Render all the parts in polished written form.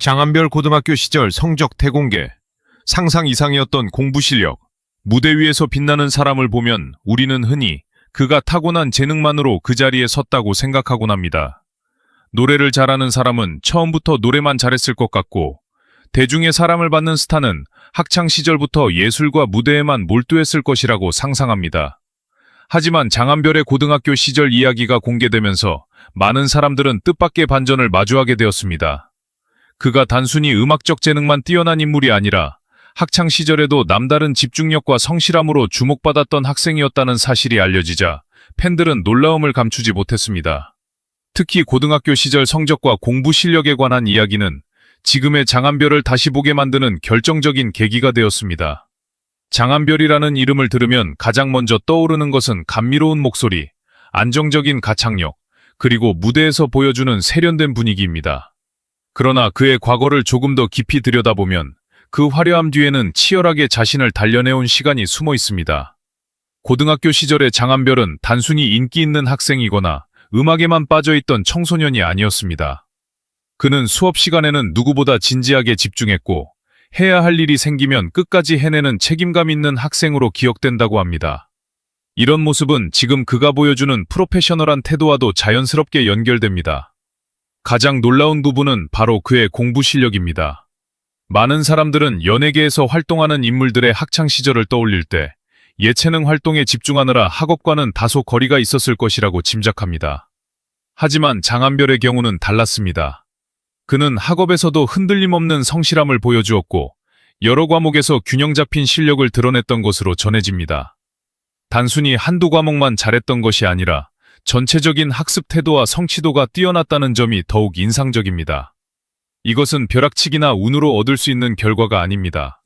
장안별 고등학교 시절 성적 대공개, 상상 이상이었던 공부 실력, 무대 위에서 빛나는 사람을 보면 우리는 흔히 그가 타고난 재능만으로 그 자리에 섰다고 생각하곤 합니다. 노래를 잘하는 사람은 처음부터 노래만 잘했을 것 같고, 대중의 사랑을 받는 스타는 학창 시절부터 예술과 무대에만 몰두했을 것이라고 상상합니다. 하지만 장안별의 고등학교 시절 이야기가 공개되면서 많은 사람들은 뜻밖의 반전을 마주하게 되었습니다. 그가 단순히 음악적 재능만 뛰어난 인물이 아니라 학창 시절에도 남다른 집중력과 성실함으로 주목받았던 학생이었다는 사실이 알려지자 팬들은 놀라움을 감추지 못했습니다. 특히 고등학교 시절 성적과 공부 실력에 관한 이야기는 지금의 장안별을 다시 보게 만드는 결정적인 계기가 되었습니다. 장안별이라는 이름을 들으면 가장 먼저 떠오르는 것은 감미로운 목소리, 안정적인 가창력, 그리고 무대에서 보여주는 세련된 분위기입니다. 그러나 그의 과거를 조금 더 깊이 들여다보면 그 화려함 뒤에는 치열하게 자신을 단련해온 시간이 숨어 있습니다. 고등학교 시절의 장안별은 단순히 인기 있는 학생이거나 음악에만 빠져있던 청소년이 아니었습니다. 그는 수업 시간에는 누구보다 진지하게 집중했고 해야 할 일이 생기면 끝까지 해내는 책임감 있는 학생으로 기억된다고 합니다. 이런 모습은 지금 그가 보여주는 프로페셔널한 태도와도 자연스럽게 연결됩니다. 가장 놀라운 부분은 바로 그의 공부 실력입니다. 많은 사람들은 연예계에서 활동하는 인물들의 학창 시절을 떠올릴 때 예체능 활동에 집중하느라 학업과는 다소 거리가 있었을 것이라고 짐작합니다. 하지만 장안별의 경우는 달랐습니다. 그는 학업에서도 흔들림 없는 성실함을 보여주었고 여러 과목에서 균형 잡힌 실력을 드러냈던 것으로 전해집니다. 단순히 한두 과목만 잘했던 것이 아니라 전체적인 학습 태도와 성취도가 뛰어났다는 점이 더욱 인상적입니다. 이것은 벼락치기나 운으로 얻을 수 있는 결과가 아닙니다.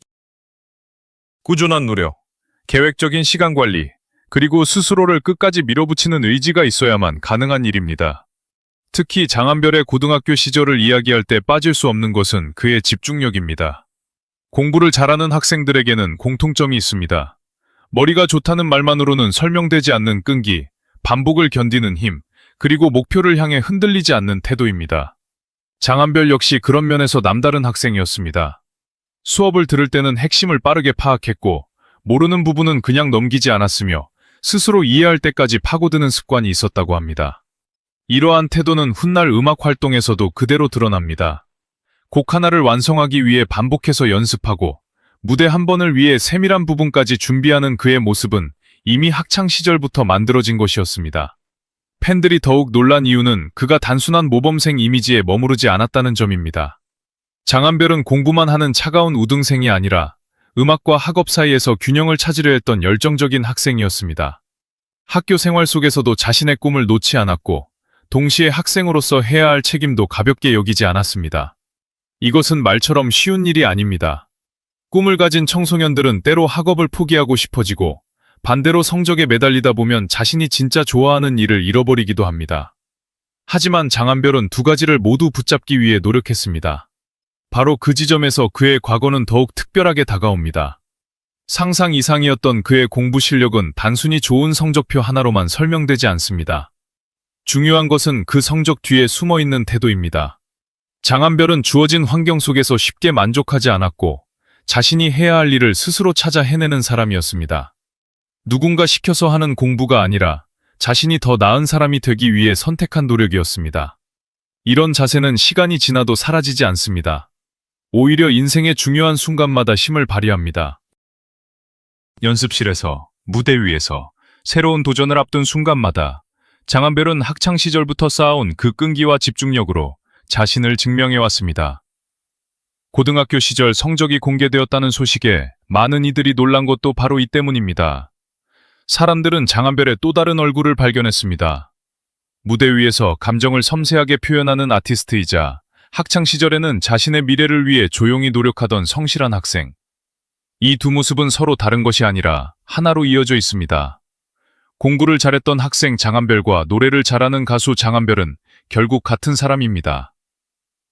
꾸준한 노력, 계획적인 시간 관리, 그리고 스스로를 끝까지 밀어붙이는 의지가 있어야만 가능한 일입니다. 특히 장안별의 고등학교 시절을 이야기할 때 빠질 수 없는 것은 그의 집중력입니다. 공부를 잘하는 학생들에게는 공통점이 있습니다. 머리가 좋다는 말만으로는 설명되지 않는 끈기, 반복을 견디는 힘, 그리고 목표를 향해 흔들리지 않는 태도입니다. 장안별 역시 그런 면에서 남다른 학생이었습니다. 수업을 들을 때는 핵심을 빠르게 파악했고 모르는 부분은 그냥 넘기지 않았으며 스스로 이해할 때까지 파고드는 습관이 있었다고 합니다. 이러한 태도는 훗날 음악 활동에서도 그대로 드러납니다. 곡 하나를 완성하기 위해 반복해서 연습하고 무대 한 번을 위해 세밀한 부분까지 준비하는 그의 모습은 이미 학창 시절부터 만들어진 것이었습니다. 팬들이 더욱 놀란 이유는 그가 단순한 모범생 이미지에 머무르지 않았다는 점입니다. 장안별은 공부만 하는 차가운 우등생이 아니라 음악과 학업 사이에서 균형을 찾으려 했던 열정적인 학생이었습니다. 학교 생활 속에서도 자신의 꿈을 놓지 않았고 동시에 학생으로서 해야 할 책임도 가볍게 여기지 않았습니다. 이것은 말처럼 쉬운 일이 아닙니다. 꿈을 가진 청소년들은 때로 학업을 포기하고 싶어지고 반대로 성적에 매달리다 보면 자신이 진짜 좋아하는 일을 잃어버리기도 합니다. 하지만 장안별은 두 가지를 모두 붙잡기 위해 노력했습니다. 바로 그 지점에서 그의 과거는 더욱 특별하게 다가옵니다. 상상 이상이었던 그의 공부 실력은 단순히 좋은 성적표 하나로만 설명되지 않습니다. 중요한 것은 그 성적 뒤에 숨어있는 태도입니다. 장안별은 주어진 환경 속에서 쉽게 만족하지 않았고 자신이 해야 할 일을 스스로 찾아 해내는 사람이었습니다. 누군가 시켜서 하는 공부가 아니라 자신이 더 나은 사람이 되기 위해 선택한 노력이었습니다. 이런 자세는 시간이 지나도 사라지지 않습니다. 오히려 인생의 중요한 순간마다 힘을 발휘합니다. 연습실에서, 무대 위에서, 새로운 도전을 앞둔 순간마다 장안별은 학창 시절부터 쌓아온 그 끈기와 집중력으로 자신을 증명해왔습니다. 고등학교 시절 성적이 공개되었다는 소식에 많은 이들이 놀란 것도 바로 이 때문입니다. 사람들은 장안별의 또 다른 얼굴을 발견했습니다. 무대 위에서 감정을 섬세하게 표현하는 아티스트이자 학창 시절에는 자신의 미래를 위해 조용히 노력하던 성실한 학생. 이 두 모습은 서로 다른 것이 아니라 하나로 이어져 있습니다. 공부를 잘했던 학생 장안별과 노래를 잘하는 가수 장안별은 결국 같은 사람입니다.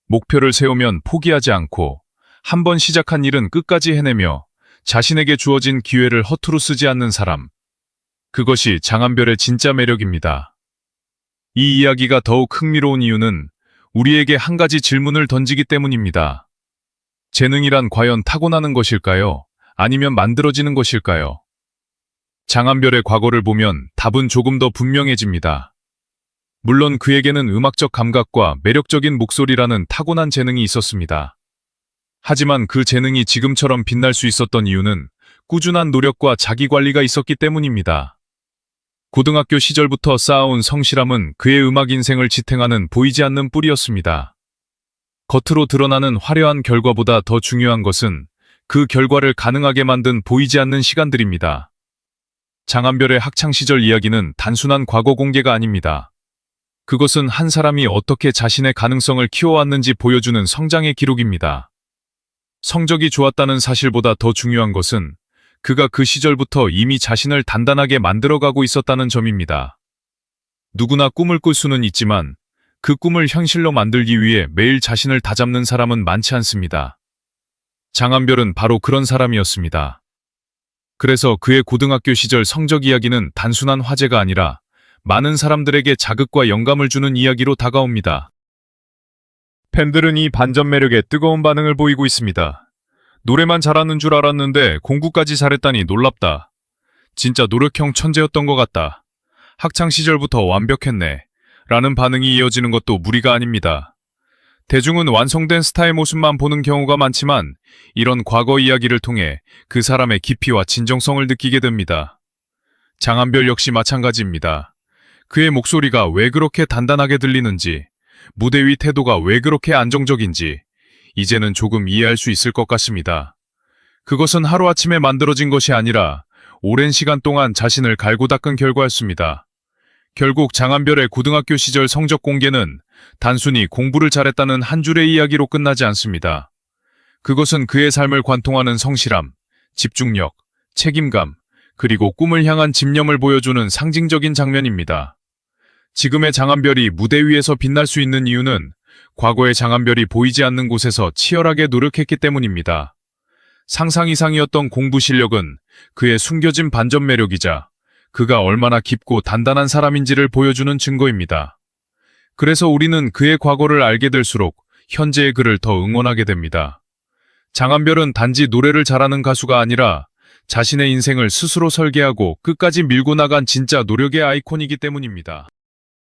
목표를 세우면 포기하지 않고 한 번 시작한 일은 끝까지 해내며 자신에게 주어진 기회를 허투루 쓰지 않는 사람. 그것이 장안별의 진짜 매력입니다. 이 이야기가 더욱 흥미로운 이유는 우리에게 한 가지 질문을 던지기 때문입니다. 재능이란 과연 타고나는 것일까요? 아니면 만들어지는 것일까요? 장한별의 과거를 보면 답은 조금 더 분명해집니다. 물론 그에게는 음악적 감각과 매력적인 목소리라는 타고난 재능이 있었습니다. 하지만 그 재능이 지금처럼 빛날 수 있었던 이유는 꾸준한 노력과 자기관리가 있었기 때문입니다. 고등학교 시절부터 쌓아온 성실함은 그의 음악 인생을 지탱하는 보이지 않는 뿔이었습니다. 겉으로 드러나는 화려한 결과보다 더 중요한 것은 그 결과를 가능하게 만든 보이지 않는 시간들입니다. 장한별의 학창시절 이야기는 단순한 과거 공개가 아닙니다. 그것은 한 사람이 어떻게 자신의 가능성을 키워왔는지 보여주는 성장의 기록입니다. 성적이 좋았다는 사실보다 더 중요한 것은 그가 그 시절부터 이미 자신을 단단하게 만들어가고 있었다는 점입니다. 누구나 꿈을 꿀 수는 있지만 그 꿈을 현실로 만들기 위해 매일 자신을 다잡는 사람은 많지 않습니다. 장한별은 바로 그런 사람이었습니다. 그래서 그의 고등학교 시절 성적 이야기는 단순한 화제가 아니라 많은 사람들에게 자극과 영감을 주는 이야기로 다가옵니다. 팬들은 이 반전 매력에 뜨거운 반응을 보이고 있습니다. 노래만 잘하는 줄 알았는데 공부까지 잘했다니 놀랍다. 진짜 노력형 천재였던 것 같다. 학창시절부터 완벽했네. 라는 반응이 이어지는 것도 무리가 아닙니다. 대중은 완성된 스타의 모습만 보는 경우가 많지만 이런 과거 이야기를 통해 그 사람의 깊이와 진정성을 느끼게 됩니다. 장한별 역시 마찬가지입니다. 그의 목소리가 왜 그렇게 단단하게 들리는지, 무대 위 태도가 왜 그렇게 안정적인지 이제는 조금 이해할 수 있을 것 같습니다. 그것은 하루아침에 만들어진 것이 아니라 오랜 시간 동안 자신을 갈고 닦은 결과였습니다. 결국 장한별의 고등학교 시절 성적 공개는 단순히 공부를 잘했다는 한 줄의 이야기로 끝나지 않습니다. 그것은 그의 삶을 관통하는 성실함, 집중력, 책임감, 그리고 꿈을 향한 집념을 보여주는 상징적인 장면입니다. 지금의 장한별이 무대 위에서 빛날 수 있는 이유는 과거의 장한별이 보이지 않는 곳에서 치열하게 노력했기 때문입니다. 상상 이상이었던 공부 실력은 그의 숨겨진 반전 매력이자 그가 얼마나 깊고 단단한 사람인지를 보여주는 증거입니다. 그래서 우리는 그의 과거를 알게 될수록 현재의 그를 더 응원하게 됩니다. 장한별은 단지 노래를 잘하는 가수가 아니라 자신의 인생을 스스로 설계하고 끝까지 밀고 나간 진짜 노력의 아이콘이기 때문입니다.